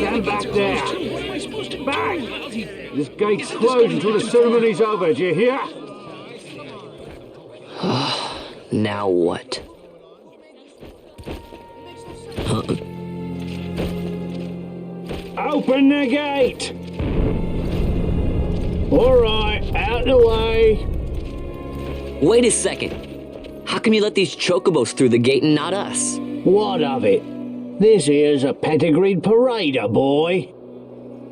Stand back there. Back! This gate's closed until the ceremony's over, do you hear? Now what? Open the gate! Alright, out the way. Wait a second. How come you let these chocobos through the gate and not us? What of it? This here's a pedigreed parader, boy.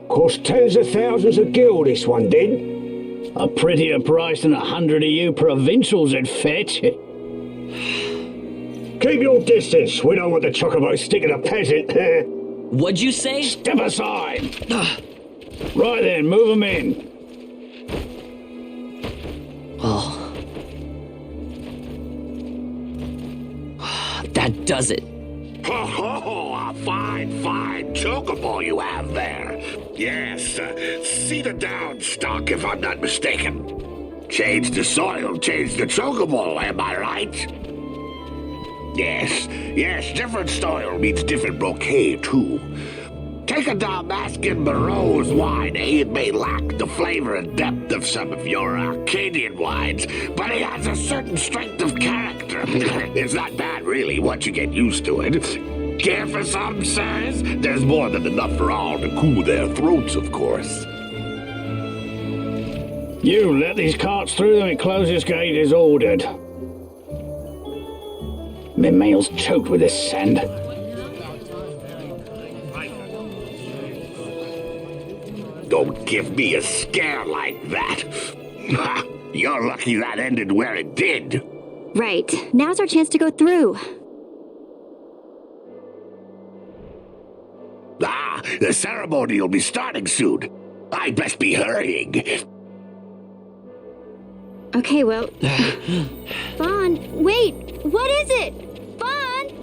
Cost tens of thousands of gil, this one did. A prettier price than 100 of you provincials would fetch. Keep your distance. We don't want the chocobos sticking a peasant. What'd you say? Step aside. Right then, move them in. Oh. That does it. Ho ho! A fine chocobo you have there. Yes, cedar down stock if I'm not mistaken. Change the soil, change the chocobo, am I right? Yes, different soil means different bouquet too. Take a Dalmascan Barrow's wine, eh? It may lack the flavor and depth of some of your Archadian wines, but it has a certain strength of character. It's not bad, really, once you get used to it. Care for some, sirs? There's more than enough for all to cool their throats, of course. You let these carts through and closest gate is ordered. My mail's choked with this sand. Don't give me a scare like that. You're lucky that ended where it did. Right. Now's our chance to go through. Ah, the ceremony will be starting soon. I'd best be hurrying. Okay, well... Vaan, wait! What is it? Vaan!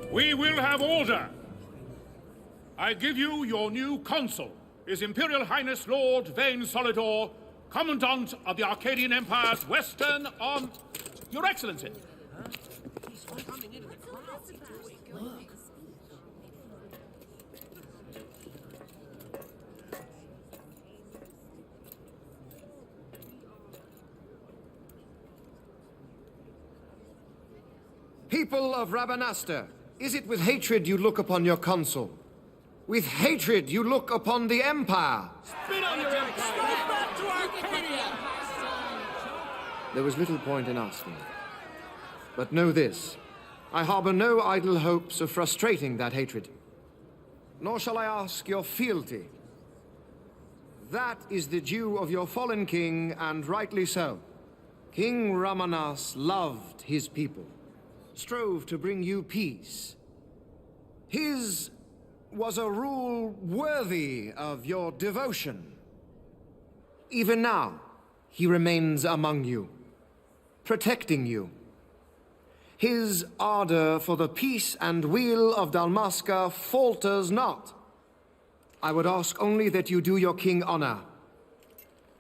We will have order. I give you your new consul, His Imperial Highness Lord Vaan Solidor, Commandant of the Archadian Empire's Western Your Excellency. People of Rabanastre, is it with hatred you look upon your consul? With hatred you look upon the Empire? Spit on your empire! Straight back to Archadia! There was little point in asking. But know this, I harbor no idle hopes of frustrating that hatred. Nor shall I ask your fealty. That is the due of your fallen king, and rightly so. King Ramanas loved his people, strove to bring you peace. His was a rule worthy of your devotion. Even now, he remains among you, protecting you. His ardor for the peace and weal of Dalmasca falters not. I would ask only that you do your king honor.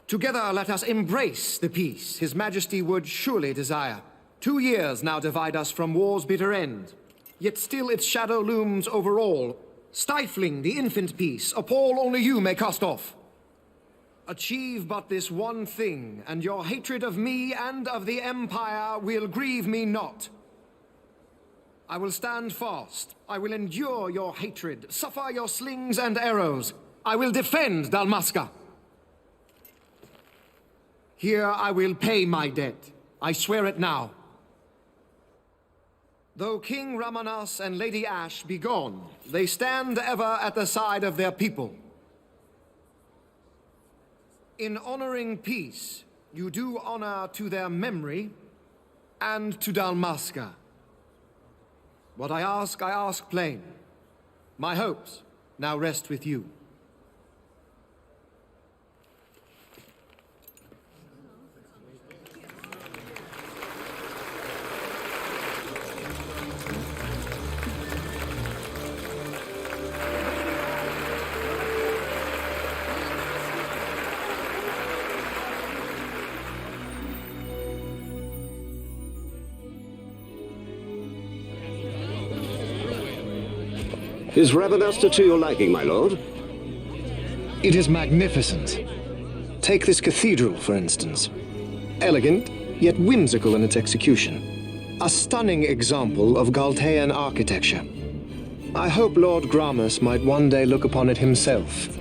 Together let us embrace the peace His Majesty would surely desire. 2 years now divide us from war's bitter end, yet still its shadow looms over all, stifling the infant peace a pall only you may cast off. Achieve but this one thing, and your hatred of me and of the Empire will grieve me not. I will stand fast. I will endure your hatred, suffer your slings and arrows. I will defend Dalmasca. Here I will pay my debt. I swear it now. Though King Ramanas and Lady Ashe be gone, they stand ever at the side of their people. In honoring peace, you do honor to their memory and to Dalmasca. What I ask plain. My hopes now rest with you. Is Rabanastre to your liking, my lord? It is magnificent. Take this cathedral, for instance. Elegant, yet whimsical in its execution. A stunning example of Galtean architecture. I hope Lord Gramus might one day look upon it himself.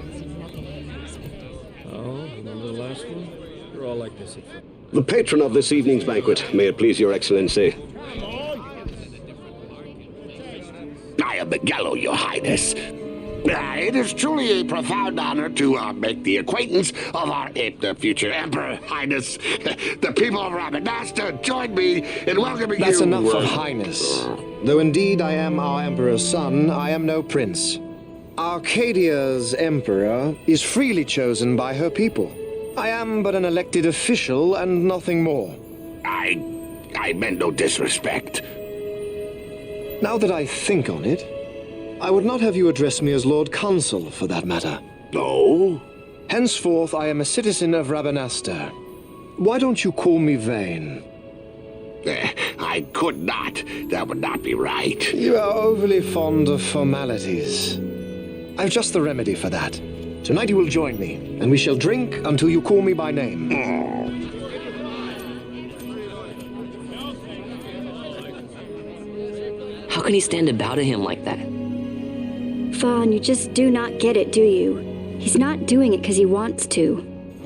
Oh, remember the last one? You're all like this at first. The patron of this evening's banquet, may it please your excellency. I am Miguelo, your highness. It is truly a profound honor to make the acquaintance of our future emperor, highness. The people of Rabanasta join me in welcoming That's you. enough of highness. Though indeed I am our emperor's son, I am no prince. Arcadia's emperor is freely chosen by her people. I am but an elected official and nothing more. I meant no disrespect. Now that I think on it, I would not have you address me as Lord Consul, for that matter. No? Henceforth, I am a citizen of Rabanasta. Why don't you call me Vaan? I could not. That would not be right. You are overly fond of formalities. I've just the remedy for that. Tonight you will join me, and we shall drink until you call me by name. How can he stand about him like that? Vaan, you just do not get it, do you? He's not doing it because he wants to.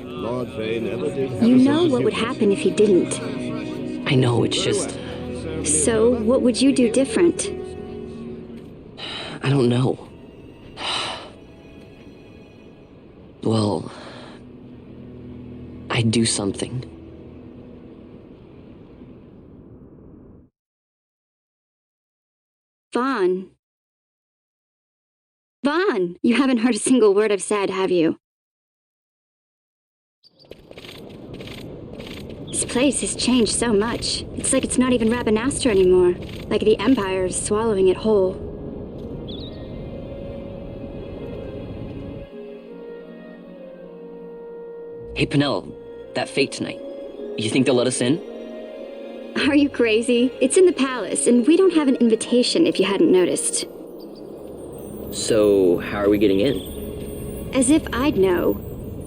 Lord Vaan never did. You know what would happen if he didn't. I know, it's just... So, what would you do different? I don't know. Well... I'd do something. Vaan. Vaan, you haven't heard a single word I've said, have you? This place has changed so much. It's like it's not even Rabanasta anymore. Like the Empire is swallowing it whole. Hey, Penel, that fete tonight. You think they'll let us in? Are you crazy? It's in the palace, and we don't have an invitation if you hadn't noticed. So, how are we getting in? As if I'd know.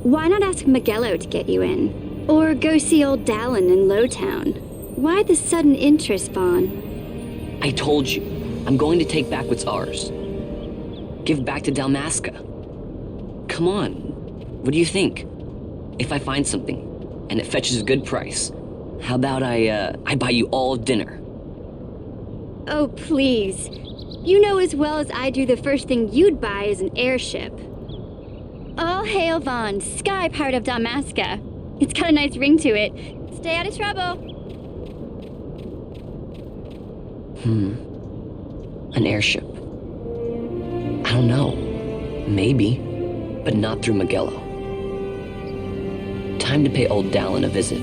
Why not ask Miguelo to get you in? Or go see old Dallin in Lowtown? Why the sudden interest, Vaan? I told you, I'm going to take back what's ours. Give back to Dalmasca. Come on, what do you think? If I find something, and it fetches a good price, how about I buy you all dinner? Oh, please. You know as well as I do the first thing you'd buy is an airship. All hail Vaan, Sky Pirate of Dalmasca. It's got a nice ring to it. Stay out of trouble. An airship. I don't know. Maybe, but not through Miguelo. Time to pay old Dallin a visit.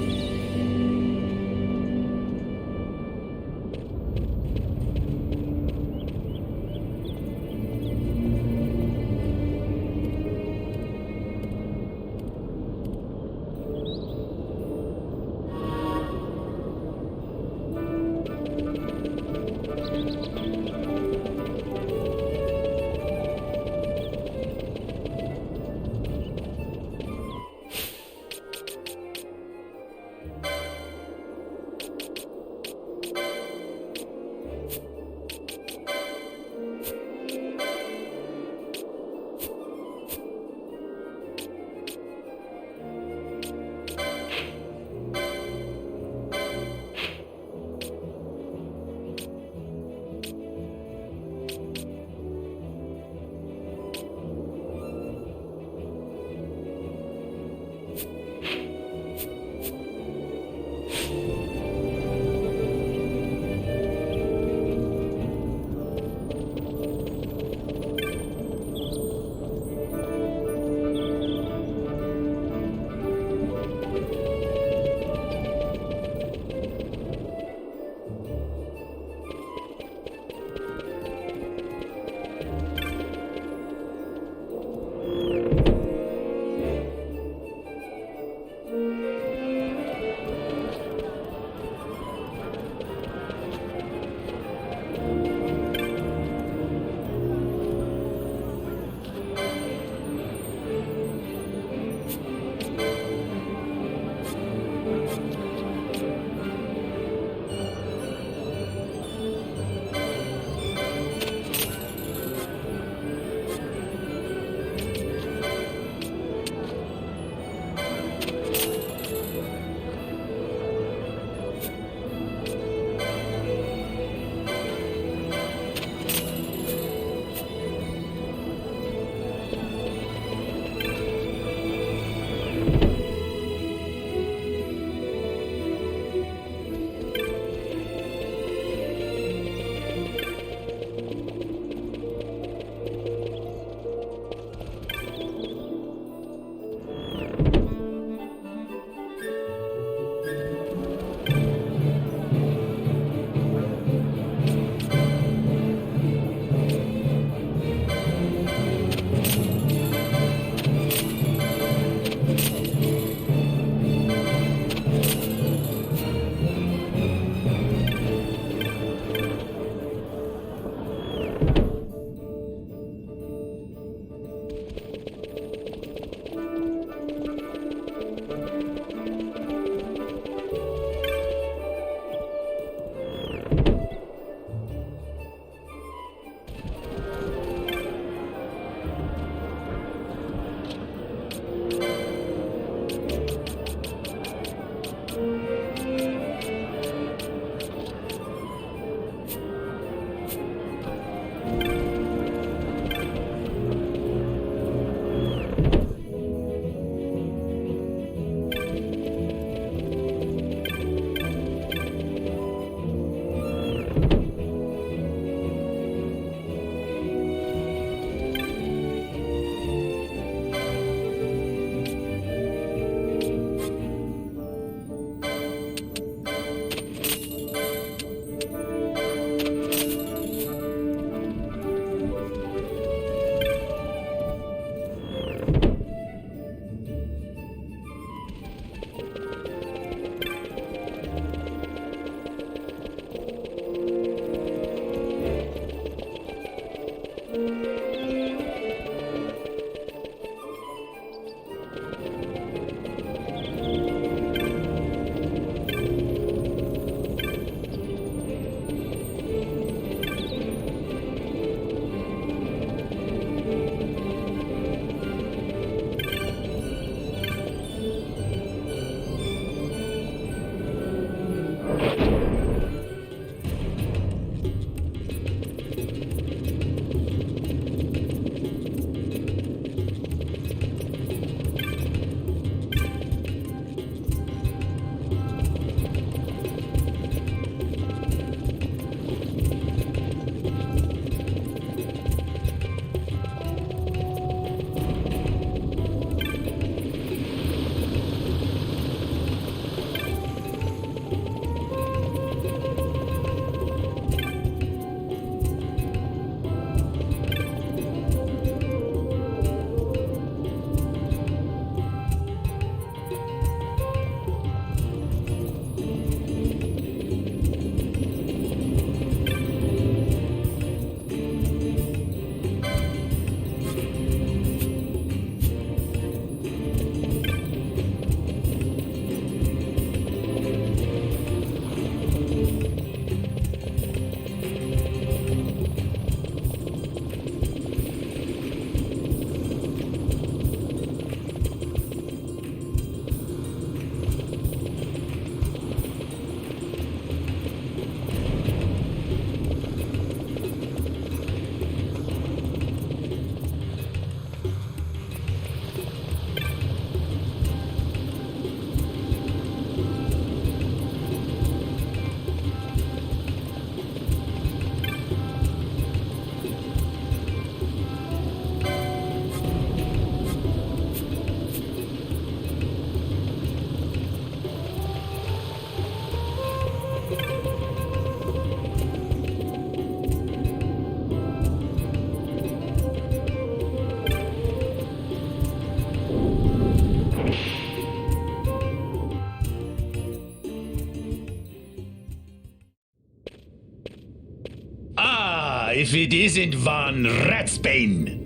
if it isn't Vaan Ratsbane.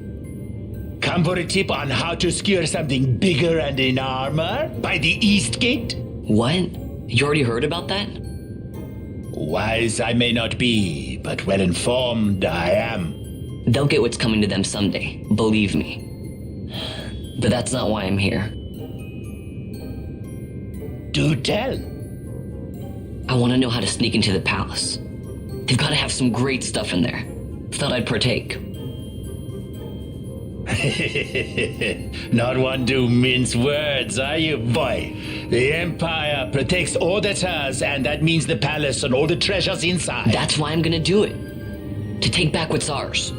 Come for a tip on how to secure something bigger and in armor by the East Gate? What? You already heard about that? Wise I may not be, but well informed I am. They'll get what's coming to them someday, believe me. But that's not why I'm here. Do tell. I want to know how to sneak into the palace. They've got to have some great stuff in there. Thought I'd partake. Not one to mince words, are you, boy? The Empire protects all that's hers, and that means the palace and all the treasures inside. That's why I'm gonna do it. To take back what's ours.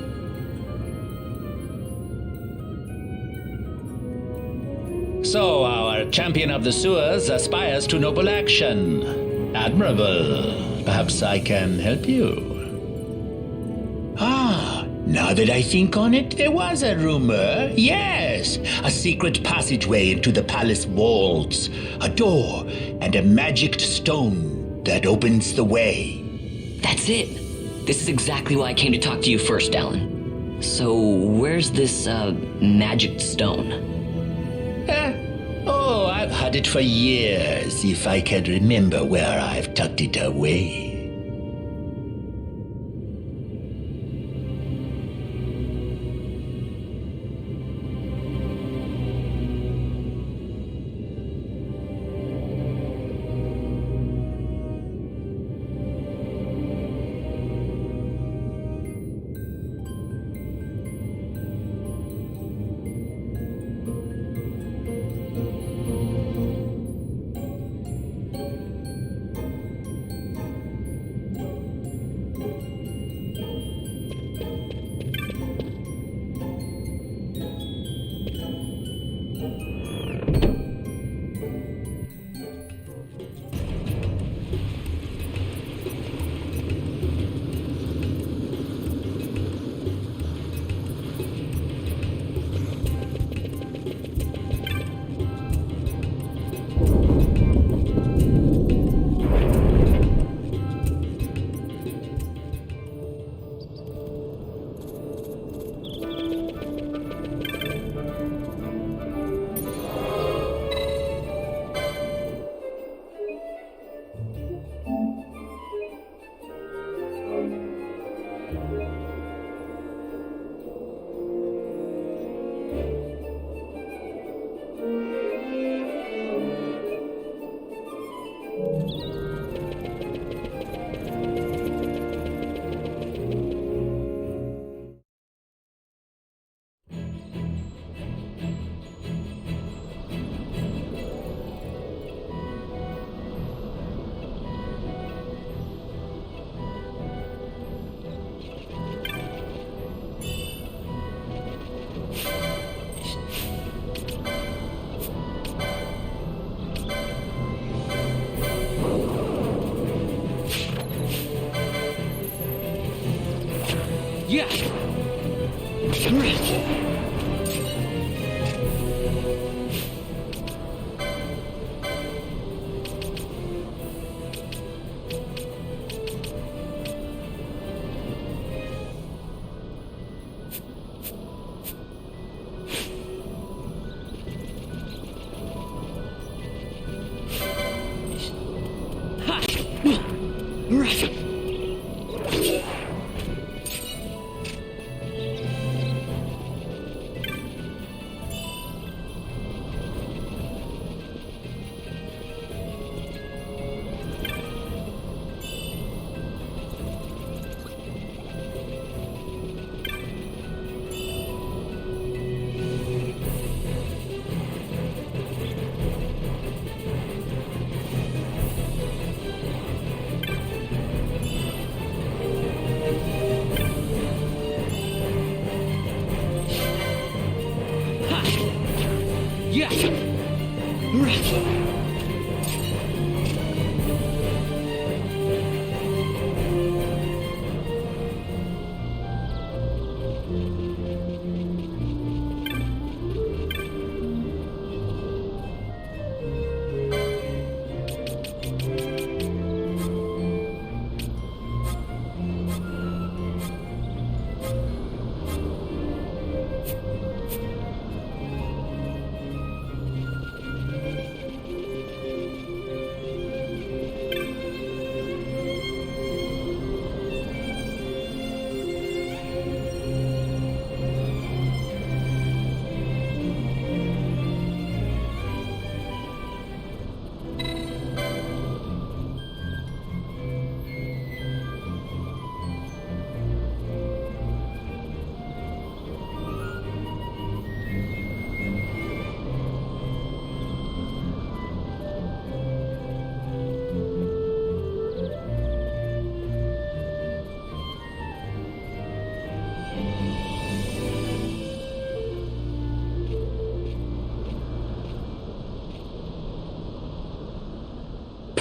So our champion of the sewers aspires to noble action. Admirable. Perhaps I can help you. Now that I think on it, there was a rumor. Yes, a secret passageway into the palace walls, a door, and a magic stone that opens the way. That's it. This is exactly why I came to talk to you first, Alan. So, where's this, magic stone? Oh, I've had it for years, if I can remember where I've tucked it away.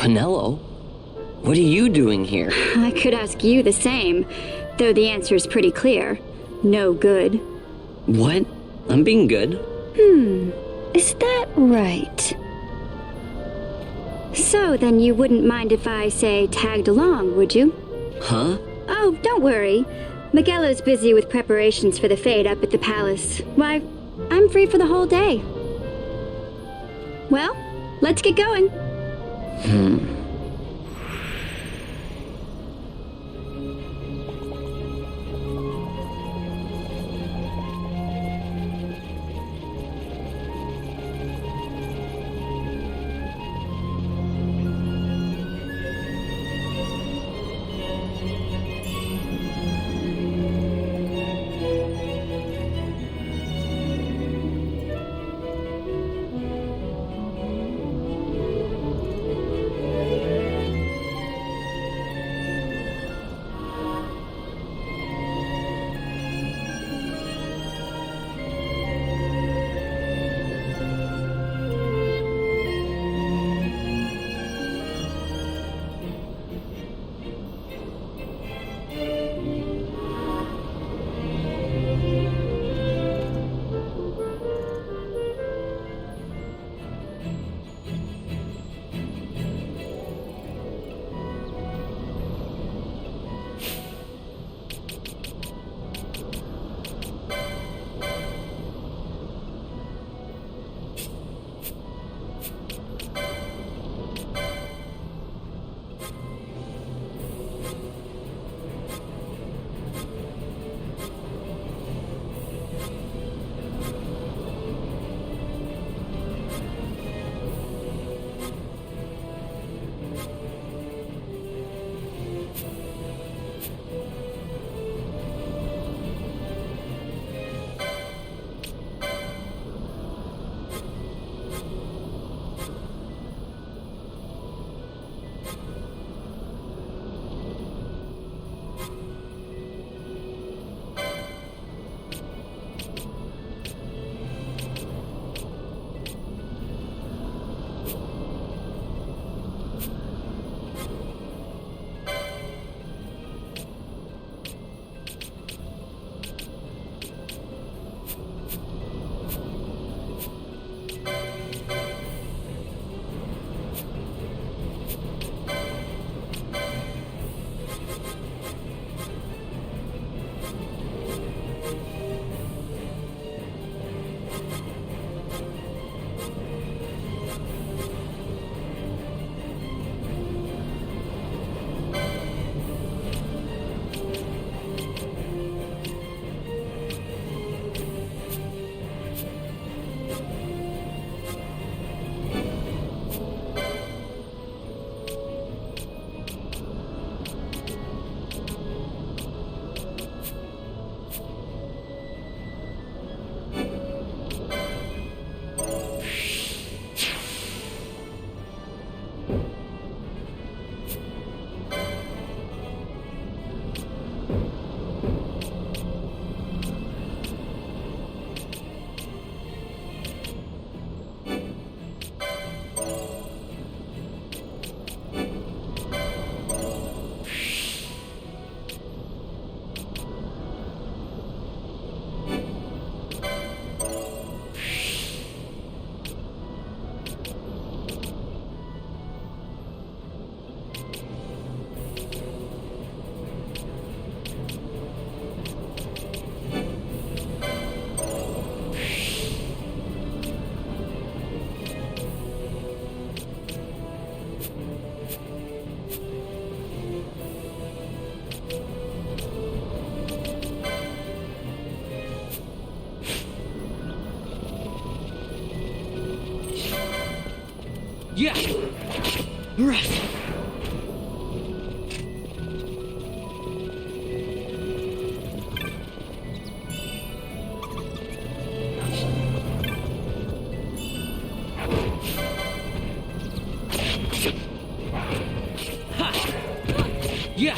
Penelo? What are you doing here? I could ask you the same, though the answer is pretty clear. No good. What? I'm being good. Is that right? So then you wouldn't mind if I, say, tagged along, would you? Huh? Oh, don't worry. Miguelo's busy with preparations for the fete up at the palace. Why, I'm free for the whole day. Well, let's get going. Yeah! Right! Yeah!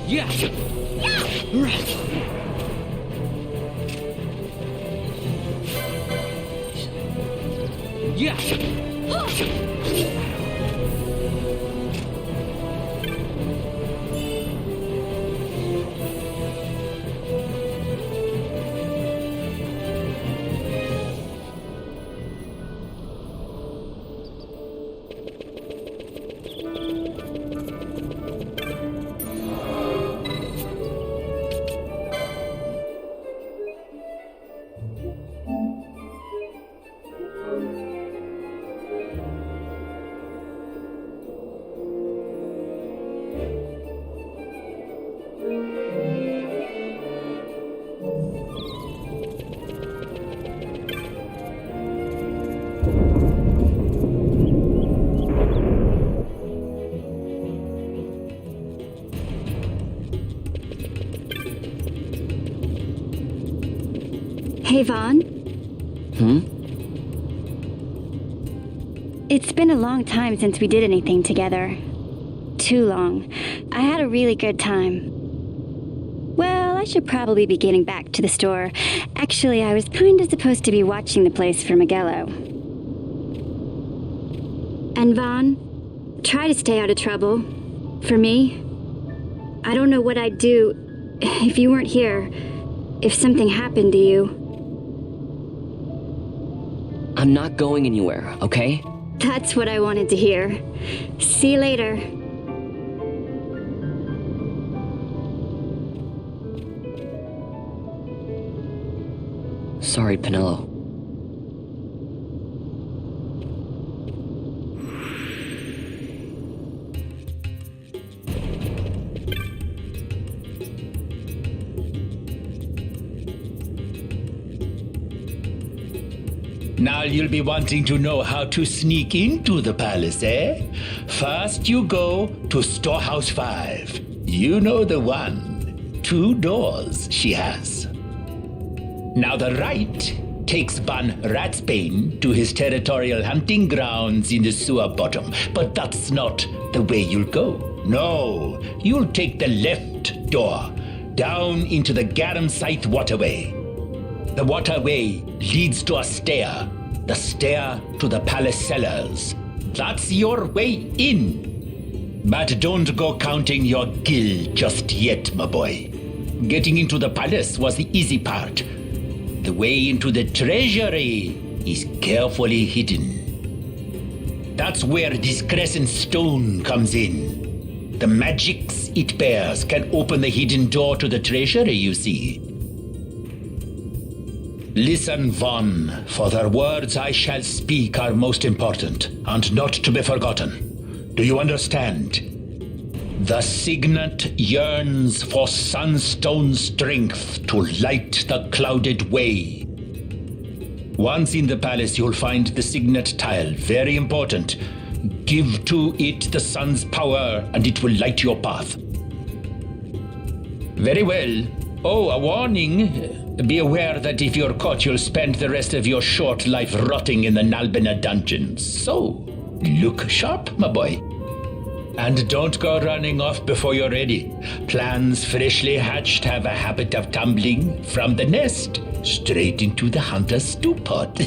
Yeah. Yeah. Hey, Vaan. It's been a long time since we did anything together. Too long. I had a really good time. Well, I should probably be getting back to the store. Actually, I was kinda supposed to be watching the place for Miguelo. And Vaan, try to stay out of trouble. For me, I don't know what I'd do if you weren't here. If something happened to you. I'm not going anywhere, okay? That's what I wanted to hear. See you later. Sorry, Penelo. Now you'll be wanting to know how to sneak into the palace, eh? First you go to Storehouse 5. You know the one. 2 doors she has. Now the right takes Van Ratsbane to his territorial hunting grounds in the sewer bottom. But that's not the way you'll go. No, you'll take the left door, down into the Garum Scythe waterway. The waterway leads to a stair. The stair to the palace cellars. That's your way in. But don't go counting your gil just yet, my boy. Getting into the palace was the easy part. The way into the treasury is carefully hidden. That's where this crescent stone comes in. The magics it bears can open the hidden door to the treasury, you see. Listen, Vaan, for the words I shall speak are most important, and not to be forgotten. Do you understand? The signet yearns for sunstone strength to light the clouded way. Once in the palace, you'll find the signet tile, very important. Give to it the sun's power, and it will light your path. Very well. Oh, a warning. Be aware that if you're caught, you'll spend the rest of your short life rotting in the Nalbina dungeons. So, look sharp, my boy. And don't go running off before you're ready. Plans freshly hatched have a habit of tumbling from the nest straight into the hunter's stew pot.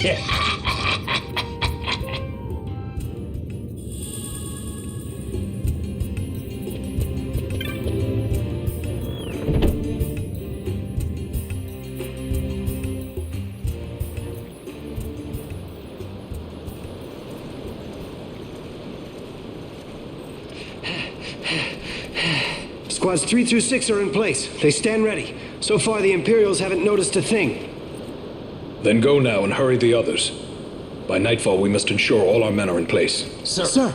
Squads 3 through 6 are in place. They stand ready. So far, the Imperials haven't noticed a thing. Then go now and hurry the others. By nightfall, we must ensure all our men are in place. Sir.